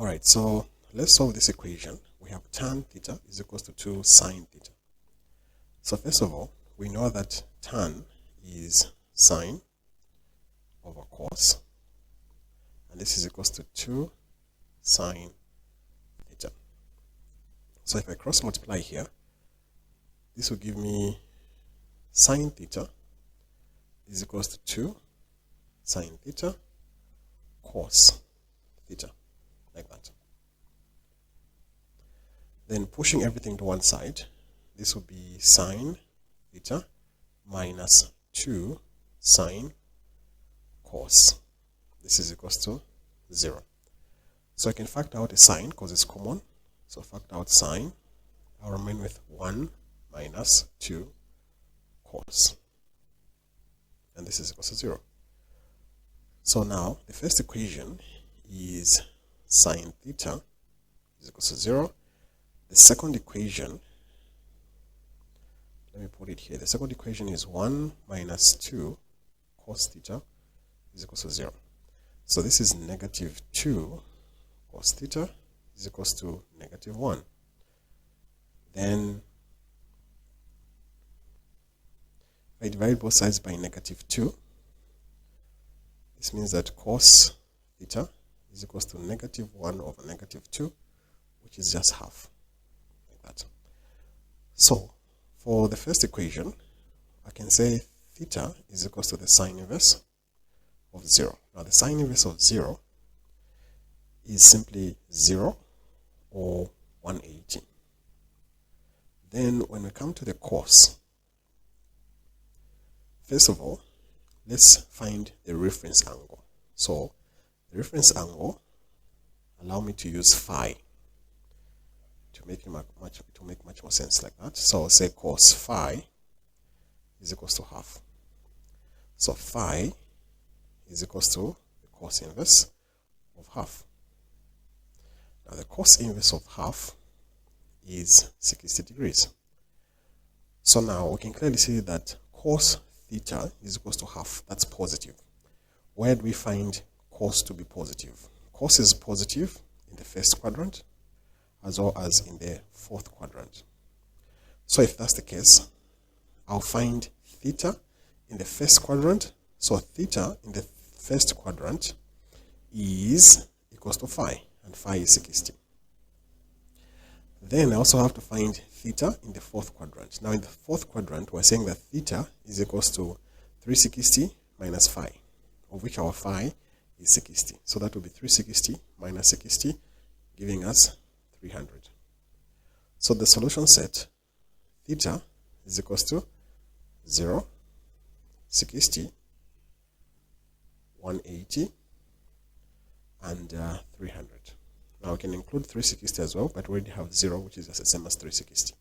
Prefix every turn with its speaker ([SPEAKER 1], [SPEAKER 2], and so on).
[SPEAKER 1] Alright, so let's solve this equation. We have tan theta is equals to 2 sine theta. So first of all, we know that tan is sine over cos, and this is equals to 2 sine theta. So if I cross multiply here, this will give me sine theta is equals to 2 sine theta cos theta, like that. Then pushing everything to one side, this will be sine theta minus 2 sine cos. This is equals to 0. So I can factor out a sine because it's common. So factor out sine. I'll remain with 1 minus 2 cos. And this is equals to 0. So now the first equation is sine theta is equals to 0. The second equation, let me put it here. The second equation is 1 minus 2 cos theta is equals to 0. So this is negative 2 cos theta is equals to negative 1. Then if I divide both sides by negative 2, this means that cos theta is equals to negative 1 over negative 2, which is just half, like that. So for the first equation, I can say theta is equals to the sine inverse of 0. Now the sine inverse of 0 is simply 0 or 180. Then when we come to the cos, first of all, let's find the reference angle. So the reference angle, allow me to use phi to make much more sense, like that. So I'll say cos phi is equals to half. So phi is equals to the cos inverse of half. Now the cos inverse of half is 60 degrees. So now we can clearly see that cos theta is equals to half. That's positive. Where do we find cos to be positive? Cos is positive in the first quadrant as well as in the fourth quadrant. So if that's the case, I'll find theta in the first quadrant. So theta in the first quadrant is equals to phi, and phi is 60. Then I also have to find theta in the fourth quadrant. Now in the fourth quadrant, we're saying that theta is equals to 360 minus phi, of which our phi is 60. So that will be 360 minus 60, giving us 300. So the solution set, theta is equals to 0, 60, 180, and 300. Now we can include 360 as well, but we already have 0, which is just the same as 360.